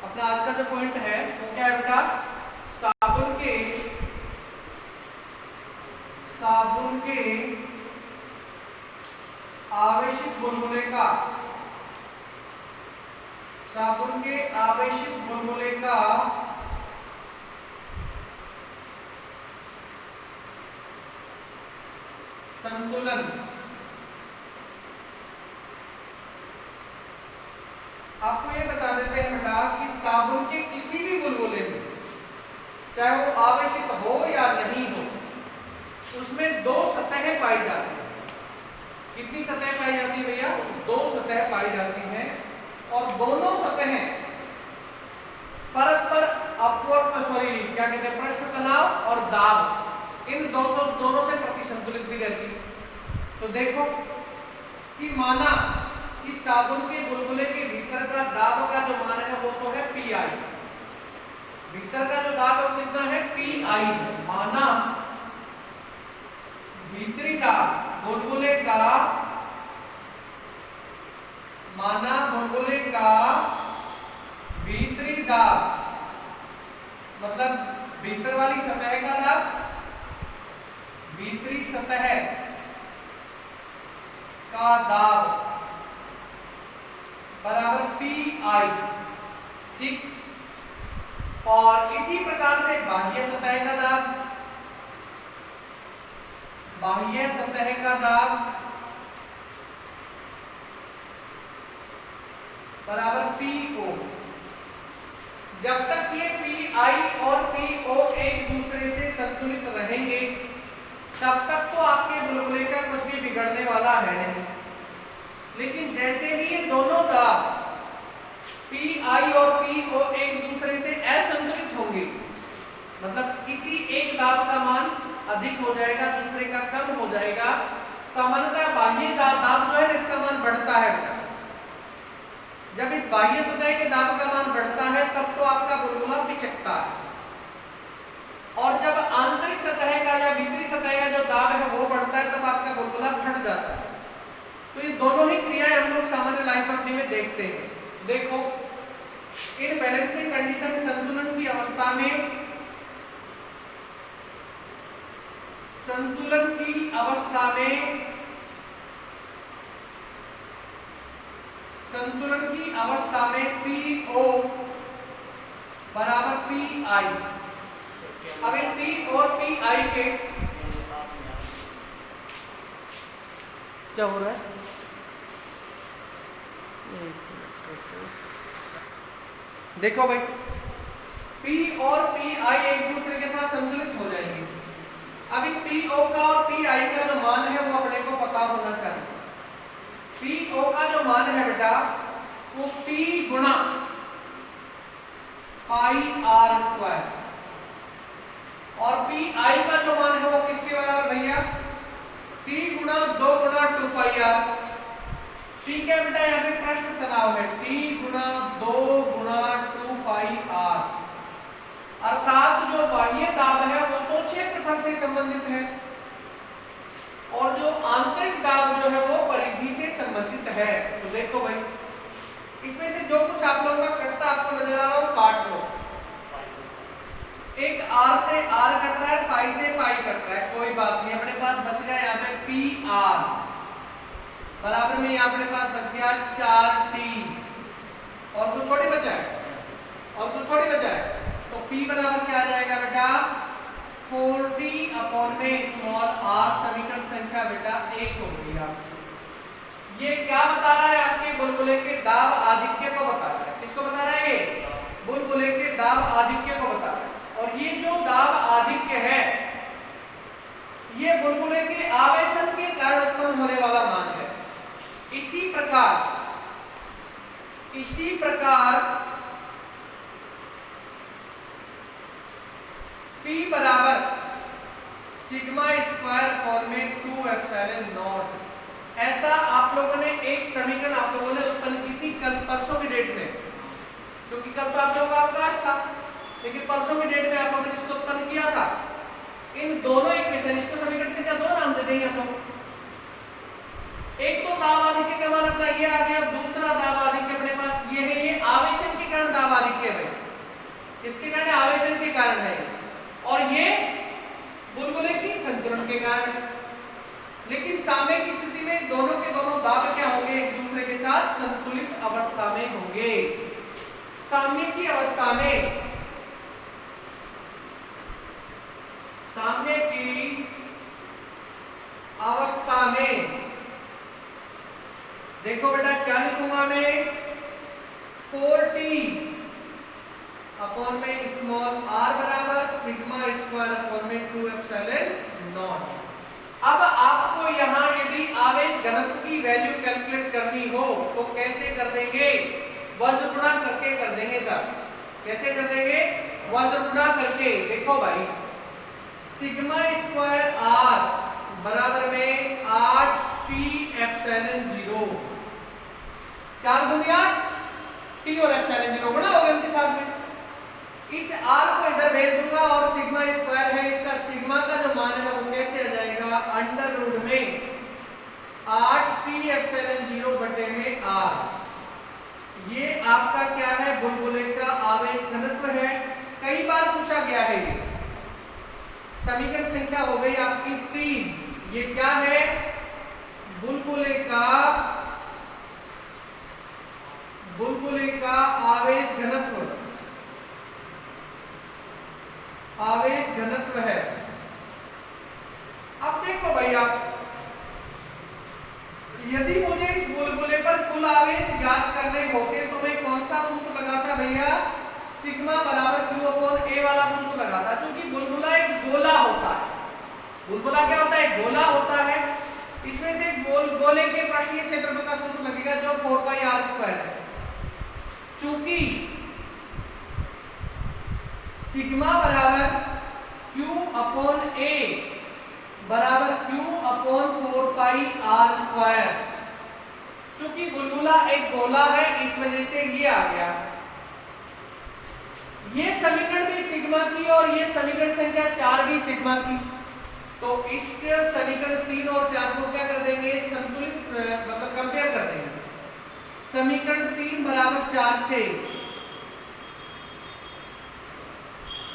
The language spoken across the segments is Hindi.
अपना आज का जो पॉइंट है वो क्या है बेटा, साबुन के आवेशित बुलबुले का, साबुन के आवेशित बुलबुले का संतुलन। आपको ये बता देते हैं बेटा कि साबुन के किसी भी बुलबुले में, चाहे वो आवेशित हो या नहीं हो, उसमें दो सतहें पाई जाती हैं। कितनी सतह पाई जाती है भैया? दो सतह पाई जाती हैं और दोनों सतहें परस्पर अपवर्त क्या कहते हैं, पृष्ठ तनाव और दाब, इन दोनों से प्रतिसंतुलित भी रहती है। तो देखो कि माना कि साबुन के बुलबुले के भीतर का दाब का जो मान है वो तो है PI, भीतर का जो दाब है वो कितना है? PI है। माना भीतरी दाब बुलबुले का, माना बुलबुले का भीतरी दाब मतलब भीतर वाली सतह का दाब, भीतरी सतह का दाब बराबर PI, ठीक। और इसी प्रकार से बाह्य सतह का दाब, बाह्य सतह का दाब बराबर PO। जब तक ये PI और PO एक दूसरे से संतुलित रहेंगे तब तक तो आपके बुलबुले का कुछ भी बिगड़ने वाला है नहीं। लेकिन जैसे ही ये दोनों दाब PI और PO एक दूसरे से असंतुलित होंगे, मतलब किसी एक दाब का मान अधिक हो जाएगा, दूसरे का कम हो जाएगा। सामान्यतः बाह्य दाब जो है इसका मान बढ़ता है बेटा। जब इस बाह्य सतह के दाब का मान बढ़ता है तब तो आपका बुलबुला पिचकता है, और जब आंतरिक सतह का या भीतरी सतह का जो दाब है वो बढ़ता है तब आपका बुलबुला फट जाता है। तो ये दोनों ही क्रियाएं हम लोग सामान्य लाइफ पढ़ने में देखते हैं। देखो, इन बैलेंसिंग कंडीशन, संतुलन की अवस्था में, संतुलन की अवस्था में, संतुलन की अवस्था में PO बराबर PI। अब इन P और PI के क्या हो रहा है? देखो भाई, P और PI एक दूसरे के साथ संतुलित हो जाएंगे। अब इस PO का और PI का जो मान है वो अपने को पता होना चाहिए। PO का जो मान है बेटा वो P गुणा पाई R स्क्वायर, और PI का जो मान है वो किसके बराबर भैया? P गुणा 2 गुणा 2 पाई R। P क्या बेटा? यहाँ पे पृष्ठ तनाव है, T गुणा 2 गुणा 2 पाई R, अर्थात जो बाह्य दाब है वो तो क्षेत्रफल से संबंधित है और जो आंतरिक दाब जो है वो परिधि से संबंधित है। तो देखो भाई, इसमें से जो कुछ आप लोगों का कटता आपको नजर आ रहा हो काट लो। एक R से R कट रहा है, पाई से पाई कट रहा है, कोई बात नहीं। अपने पास बच गया यहाँ पे PR बराबर में, यहाँ अपने पास बच गया 4T, और कुछ थोड़ी बचा है, और कुछ थोड़ी बचा है। तो P बराबर क्या आ जाएगा बेटा? 4T अपॉन में स्मॉल r, समीकरण संख्या बेटा 1 हो गया। ये क्या बता रहा है? आपके बुलबुले के दाब आधिक्य को बता रहा है। किसको बता रहा है? ये बुलबुले के दाब आधिक्य को बता रहा है। और ये जो दाब आधिक्य है ये बुलबुले के आवेशन के कारण उत्पन्न होने वाला मान है। इसी प्रकार P बराबर सिग्मा स्क्वायर अपॉन में 2 एप्सिलॉन नॉट, ऐसा आप लोगों ने एक समीकरण आप लोगों ने उत्पन्न की थी कल परसों की डेट में, क्योंकि कल तो आप लोगों का अवकाश था, लेकिन परसों की डेट में आप लोगों ने इसको उत्पन्न किया था। इन दोनों इक्वेशन, इसको समीकरण से क्या दो नाम दे देंगे हम लोग। एक तो दाब आधिक्य का मान अपना ये आ गया, दूसरा दाब आधिक्य अपने पास ये है, ये आवेशन के कारण दाब आधिक्य है। किसके कारण? आवेशन के कारण है, और ये बुलबुले की संचरण के कारण है। लेकिन साम्य की स्थिति में दोनों के दोनों दाब क्या होंगे? एक दूसरे के साथ संतुलित अवस्था में होंगे। साम्य की अवस्था में, साम्य की अवस्था में देखो बेटा क्या लिखूंगा मैं? 4t अपॉन में स्मॉल r बराबर सिग्मा स्क्वायर अपॉन में 2 एप्सिलॉन नॉट। अब आपको यहाँ यदि आवेश घनत्व की वैल्यू कैलकुलेट करनी हो तो कैसे कर देंगे? वज्र गुणा करके कर देंगे सर। कैसे कर देंगे? वज्र गुणा करके। देखो भाई, सिग्मा स्क्वायर r बराबर में 8p एप्सिलॉन 0, 4 दूनी 8, t और एप्सिलॉन 0 गुणा हो गया उनके साथ में। इस r को इधर भेज दूंगा और सिग्मा स्क्वायर है, इसका सिग्मा का जो मान है वो कैसे आ जाएगा? अंडर रूट में 8p एप्सिलॉन 0 बटे में r। ये आपका क्या है? बुलबुले का आवेश घनत्व है। कई बार पूछा गया है ये। समीकरण संख्या हो गई आपकी 3। ये क्या है? बुलबुले का आवेश घनत्व, आवेश घनत्व है। अब देखो भाई, आप यदि मुझे इस बुलबुले पर कुल आवेश ज्ञात करने होते तो मैं कौन सा सूत्र लगाता भैया? सिग्मा बराबर q अपॉन a वाला सूत्र लगाता। क्योंकि बुलबुला एक गोला होता है। बुलबुला क्या होता है? एक गोला होता है। इसमें से गोले के पृष्ठीय क्षेत्रफल का सूत्र लगेगा जो 4πr² है। चूंकि सिग्मा बराबर q अपॉन a बराबर q अपॉन 4πr²। चूंकि बुलबुला एक गोला है इस वजह से ये आ गया। ये समीकरण भी सिग्मा की और ये समीकरण संख्या 4 भी सिग्मा की। तो इसके समीकरण 3 और 4 को क्या कर देंगे? संतुलित मतलब कंपेयर कर देंगे। समीकरण 3 बराबर 4 से,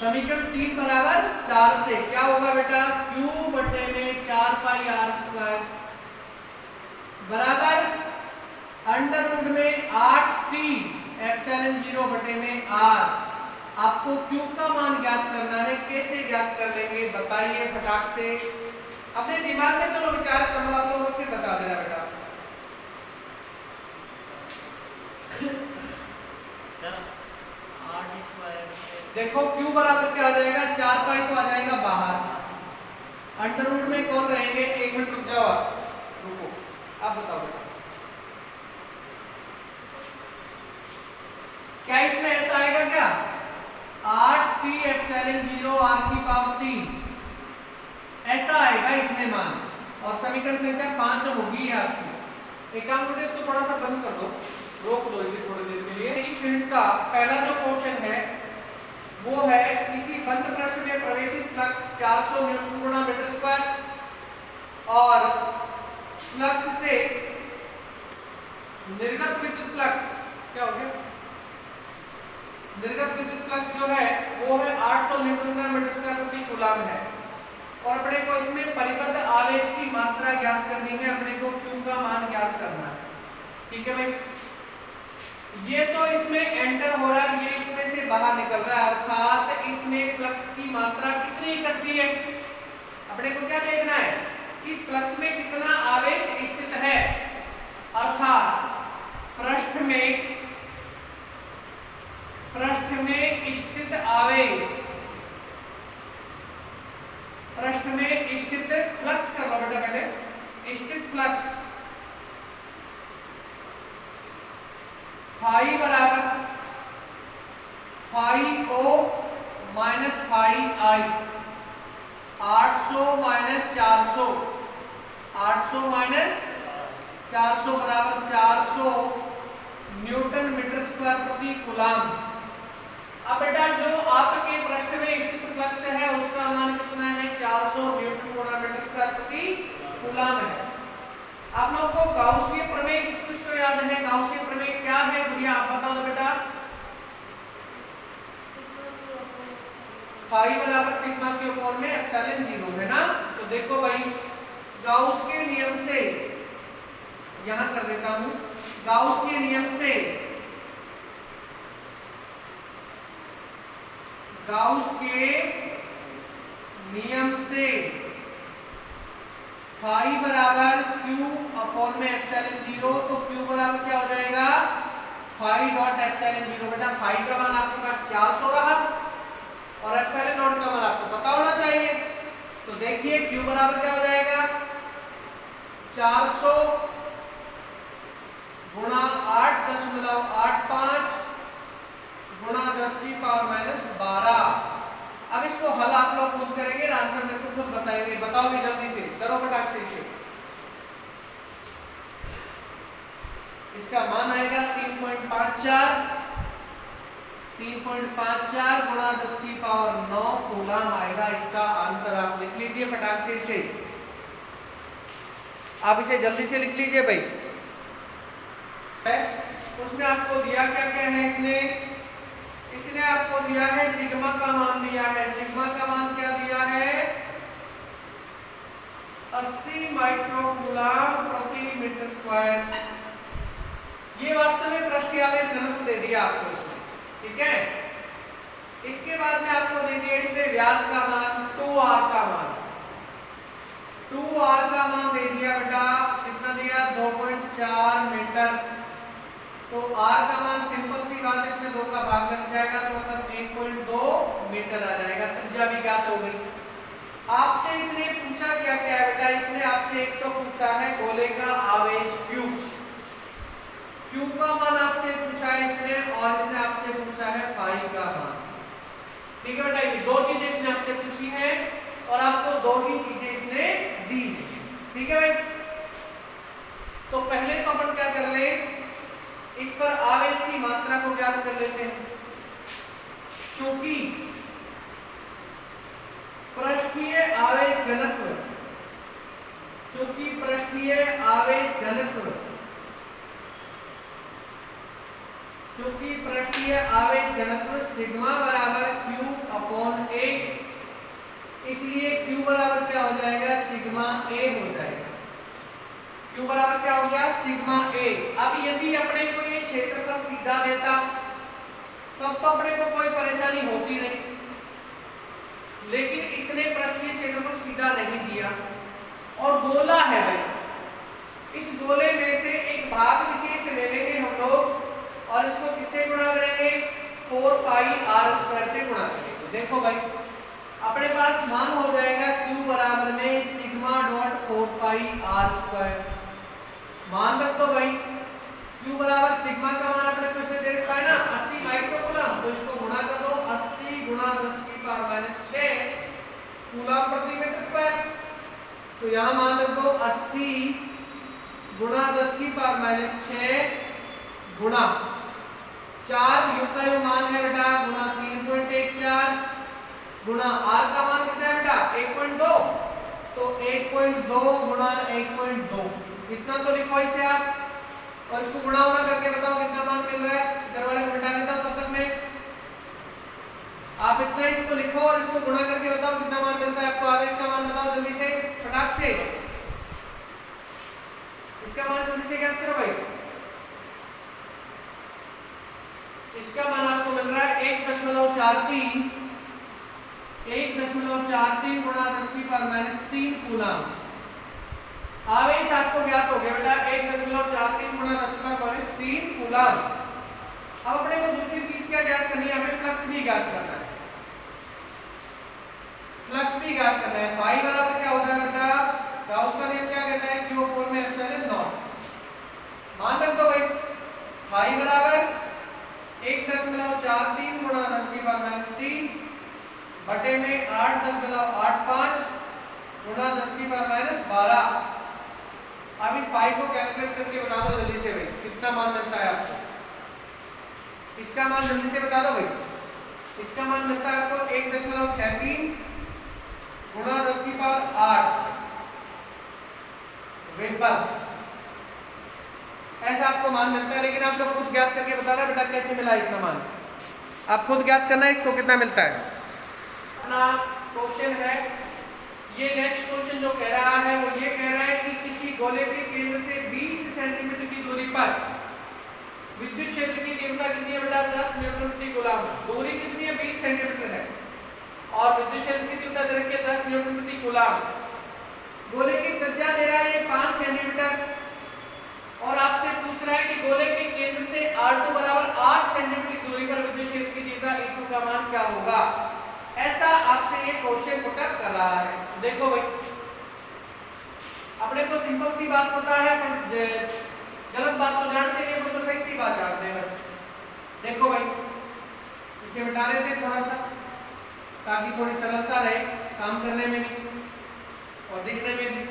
समीकरण 3 बराबर 4 से क्या होगा बेटा? q बटे में 4πr² बराबर अंडर रूट में 8p एप्सिलॉन 0 बटे में r। आपको q का मान ज्ञात करना है। कैसे ज्ञात कर देंगे बताइए फटाक से? अपने दिमाग में चलो विचार कर लो आप लोग, फिर बता देना बेटा। देखो q बराबर क्या आ जाएगा? 4π तो आ जाएगा बाहर। अंडर रूट में कौन रहेंगे? 1 मिनट रुक जाओ आप, रुको, अब बताओ बेटा क्या इसमें ऐसा आएगा क्या? 8p एप्सिलॉन 0 r की पावर 3 ऐसा आएगा इसमें मान। और समीकरण संख्या 5 होगी आपकी। एक काम करो, इसको थोड़ा सा बंद कर दो, रोक दो इसे थोड़ी देर के लिए। इस यूनिट का पहला जो क्वेश्चन है वो है किसी बंद पृष्ठ में प्रवेशित फ्लक्स 400 न्यूटन गुणा मीटर स्क्वायर और फ्लक्स से निर्गत विद्युत फ्लक्स क्या हो गया? निर्गत विद्युत फ्लक्स जो है वो है 800 न्यूटन गुणा मीटर स्क्वायर प्रति कूलम है। और अपने को इसमें परिबद्ध आवेश की मात्रा ज्ञात करनी है। अपने को q का मान ज्ञात करना है। ठीक है भाई, ये तो इसमें एंटर हो रहा है, ये इसमें से बाहर निकल रहा है, अर्थात इसमें फ्लक्स की मात्रा कितनी इकट्ठी है। अपने को क्या देखना है? इस फ्लक्स में कितना आवेश स्थित है, अर्थात पृष्ठ में स्थित आवेश, पृष्ठ में स्थित फ्लक्स कर लो बेटा पहले। स्थित फ्लक्स फाई बराबर फाई ओ माइनस फाई आई। 800 माइनस 400, 800 माइनस 400 बराबर 400 न्यूटन मीटर स्क्वायर प्रति कूलम। अब बेटा जो आपके पृष्ठ में स्थित फ्लक्स है उसका मान कितना है? 400 न्यूटन गुणा मीटर स्क्वायर प्रति कूलम है। आप लोगों को गाउसीय प्रमेय किसको याद है? गाउसीय प्रमेय क्या है भैया आप बता दो बेटा। फाई बराबर सिग्मा क्यू अपॉन में एप्सिलॉन 0 है ना। तो देखो भाई गाउस के नियम से यहां कर देता हूं, गाउस के नियम से, गाउस के नियम से फाई बराबर क्यू अपॉन में एप्सिलॉन 0, तो क्यू बराबर क्या हो जाएगा फाई डॉट एप्सिलॉन 0। बेटा फाई का मान आपके पास 400 रहा और एप्सिलॉन नॉट का मान आपको पता होना चाहिए। तो देखिए क्यू बराबर क्या हो जाएगा 400 गुणा 8.85 गुणा 10 की पावर माइनस 12। अब इसको हल आप लोग खुद करेंगे, आंसर मेरे को खुद बताएंगे। बताओगे जल्दी से, करो फटाक से इसे। इसका मान आएगा 3.54 गुणा 10 की पावर 9 कूलम आएगा इसका आंसर। आप लिख लीजिए फटाक से इसे, आप इसे जल्दी से लिख लीजिए भाई। उसने आपको दिया क्या क्या है, इसने आपको दिया है सिग्मा का मान दिया है। सिग्मा का मान क्या दिया है 80 माइक्रोकूलम प्रति मीटर स्क्वायर। ये वास्तव में पृष्ठीय आवेश घनत्व दे दिया आपको इसने, ठीक है। इसके बाद में आपको दे दिया इसने व्यास का मान 2r का मान, 2r का मान दे दिया बेटा, कितना दिया 2.4 मीटर। तो r का मान सिंपल सी बात है, इसमें 2 का भाग लग जाएगा तो मतलब 1.2 मीटर आ जाएगा। त्रिज्या भी ज्ञात हो गई। आपसे इसने पूछा क्या क्या है बेटा, इसने आपसे एक तो पूछा है गोले का आवेश Q, Q का मान आपसे पूछा है इसने, और इसने आपसे पूछा है पाई का मान। ठीक है बेटा, ये दो चीजें इसने आपसे पूछी है और आपको दो ही चीजें इसने दी है। ठीक है भाई, तो पहले तो अपन क्या कर ले, इस पर आवेश की मात्रा को ज्ञात कर लेते हैं। क्योंकि पृष्ठीय आवेश घनत्व, क्योंकि पृष्ठीय आवेश घनत्व, क्योंकि पृष्ठीय आवेश घनत्व सिग्मा बराबर Q अपॉन A, इसलिए Q बराबर क्या हो जाएगा सिग्मा A हो जाएगा। Q बराबर क्या हो गया सिग्मा A। अब यदि अपने को ये क्षेत्रफल सीधा देता तब तो अपने को कोई परेशानी होती नहीं, लेकिन इसने पृष्ठीय क्षेत्रफल सीधा नहीं दिया और गोला है भाई। इस गोले में से एक भाग विशेष ले लेंगे हम लोग और इसको किससे गुणा करेंगे 4 पाई r स्क्वायर से गुणा करेंगे। देखो भाई अपने पास मान हो जाएगा Q बराबर में सिग्मा डॉट 4 पाई r स्क्वायर। मान रख दो भाई, Q बराबर सिग्मा का मान अपने को इसमें दे रखा है ना 80 माइक्रोकूलम, तो इसको गुणा कर दो 80 गुणा 10 की पावर माइनस 6 कूलम प्रति मीटर स्क्वायर। तो यहाँ मान रख दो 80 गुणा 10 की पावर माइनस 6 गुणा 4 U का जो मान है बेटा गुणा 3.14 गुणा R का मान कितना है बेटा 1.2, तो 1.2 गुणा 1.2 इतना तो लिखो इसे आप, और इसको गुणा होना करके बताओ कितना मान मिल रहा है। इधर वाले को घटा देता हूं तब तक मैं, आप इतना इसको लिखो और इसको गुणा करके बताओ कितना मान मिलता है आपको। आवेश का मान बताओ जल्दी से फटाक से, इसका मान जल्दी से ज्ञात करो भाई। इसका मान आपको मिल रहा है 1.43 गुणा 10 की पावर माइनस 3 कूलम। आवेश आपको ज्ञात हो गया बेटा 1.43 गुणा 10 की पावर माइनस 3 कूलम। अब अपने को दूसरी चीज क्या ज्ञात करनी है, हमें फ्लक्स भी ज्ञात करना है। फ्लक्स भी ज्ञात करना है। पाई बराबर क्या होता है बेटा, गाउस का नियम क्या कहता है Q अपॉन में एप्सिलॉन नॉट। मान रख दो भाई पाई बराबर 1.43 गुणा 10 की पावर माइनस 3 बटे में 8.85 गुणा 10 की पावर माइनस 12। अब इस पाई को कैलकुलेट करके बता दो जल्दी से भाई कितना मान मिलता है आपको। इसका मान जल्दी से बता दो भाई, इसका मान मिलता है आपको 1.63 गुणा 10 की पावर 8 वेपर, ऐसा आपको मान मिलता है। लेकिन आप लोग खुद ज्ञात करके बताना बेटा कैसे मिला इतना मान, आप खुद ज्ञात करना है इसको कितना मिलता है। अपना क्वेश्चन है ये नेक्स्ट क्वेश्चन जो कह रहा है वो ये कह रहा है कि किसी गोले के केंद्र से 20 सेंटीमीटर की दूरी पर विद्युत क्षेत्र की तीव्रता कितनी है बेटा 10 न्यूटन प्रति कूलम। दूरी कितनी है 20 सेंटीमीटर है और विद्युत क्षेत्र की तीव्रता दे रखी है 10 न्यूटन प्रति कूलम। गोले की त्रिज्या दे रहा है ये 5 सेंटीमीटर और आपसे पूछ रहा है कि गोले के केंद्र से R2 बराबर 8 सेंटीमीटर की दूरी पर विद्युत क्षेत्र की तीव्रता E2 का मान क्या होगा। ऐसा आपसे ये क्वेश्चन पुटअप कर रहा है। देखो भाई अपने को सिंपल सी बात पता है पर गलत बात तो जानते नहीं, पर तो सही सी बात जानते हैं बस। देखो भाई इसे मिटा लेते हैं थोड़ा सा ताकि थोड़ी सरलता रहे काम करने में भी और दिखने में भी।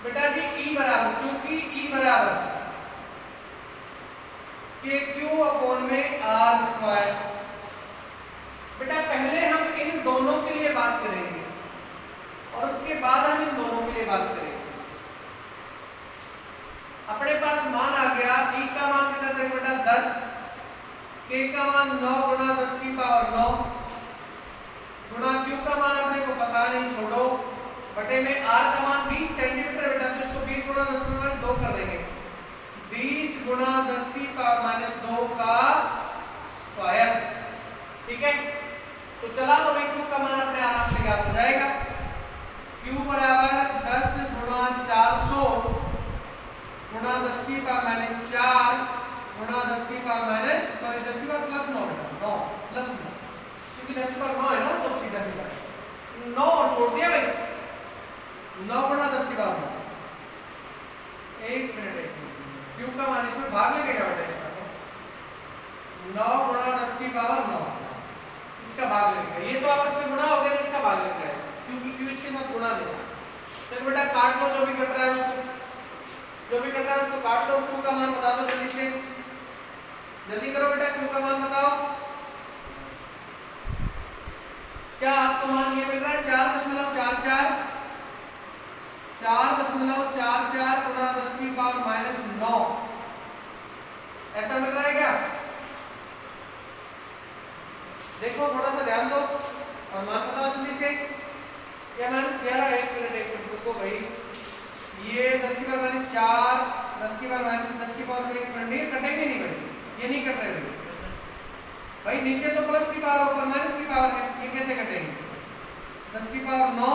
बेटा जी E बराबर चूंकि E बराबर KQ में R²। बेटा पहले हम इन दोनों के लिए बात करेंगे और उसके बाद हम इन दोनों के लिए बात करेंगे। अपने पास मान आ गया E का मान कितना था बेटा 10, K का मान 9 गुणा 10 की पावर 9 गुणा Q का मान अपने को पता नहीं छोड़ो बटे में R का मान 20 सेंटीमीटर बेटा तो इसको 20 गुणा 10 की पावर 2 कर देंगे। 20 गुणा 10 की पावर -2 का स्क्वायर। ठीक है तो चला तो भाई Q का मान अपने आराम से ज्ञात हो जाएगा। Q बराबर 10 गुणा 400 गुणा 10 की पावर -4 गुणा 10 की पावर +9 बेटा 9 प्लस 9 क्योंकि 10 की पावर 9 है ना तो सीधा सीधा 9 और छोड़ दिया भाई 9 गुणा 10 की पावर 9। एक मिनट Q का मान इसमें भाग लगेगा बेटा इसका 9 गुणा 10 की पावर 9 इसका भाग लगेगा। ये तो आपस में गुणा हो गया इसका भाग लग जाएगा क्योंकि Q इसके साथ गुणा देगा। चलो बेटा काट लो जो भी कट रहा है उसको, जो भी कट रहा है उसको काट दो। Q का मान बता दो जल्दी से, जल्दी करो बेटा Q का मान बताओ। क्या आपको मान ये मिल रहा है 4.44 4.44 गुणा 10 की पावर -9 ऐसा मिल रहा है क्या। देखो थोड़ा सा ध्यान दो और मान बताओ जल्दी से। क्या -11 1 मिनट रुको भाई ये 10 की पावर -4 10 की पावर -10 की पावर 1 मिनट नहीं कटेंगे नहीं भाई, ये नहीं कट रहे भाई नीचे तो प्लस की पावर ऊपर माइनस की पावर है, ये कैसे कटेंगे। 10 की पावर 9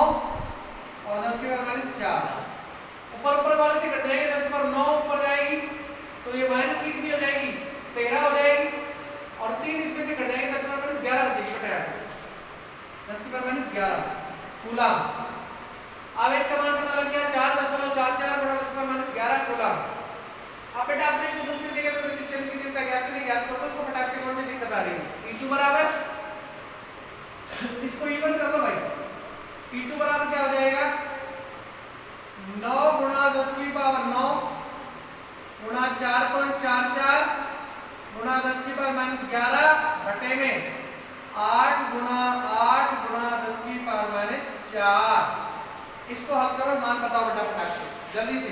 और 10 की पावर -4 ऊपर वाले से कट जाएंगे। 10 की पावर 9 ऊपर जाएगी तो ये माइनस की कितनी हो जाएगी 13 हो जाएगी और 3 इसमें से कट जाएंगे 10 की पावर -11 बचेगी बेटा 10 की पावर -11 कूलम। अब इसका मान पता लग गया 4.44 गुणा 10 की पावर -11 कूलम। अब बेटा आपने जो दूसरी जगह पे विद्युत क्षेत्र की तीव्रता ज्ञात नहीं ज्ञात करो तो उसको फटाक से कौन सी दिक्कत आ रही है। E2 बराबर इसको इवन कर लो भाई। E2 बराबर क्या हो जाएगा 9 गुणा 10 की पावर 9 गुणा 4.44 गुणा 10 की पावर -11 बटे में 8 गुणा 10 की पावर -4। इसको हल करो मान बताओ बेटा फटाक से जल्दी से,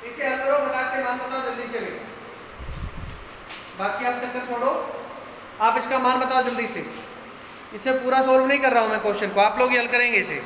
इसे हल करो फटाक से मान बताओ जल्दी से बेटा। बाकी आप चक्कर छोड़ो, आप इसका मान बताओ जल्दी से। इसे पूरा सॉल्व नहीं कर रहा हूं मैं क्वेश्चन को, आप लोग ही हल करेंगे इसे।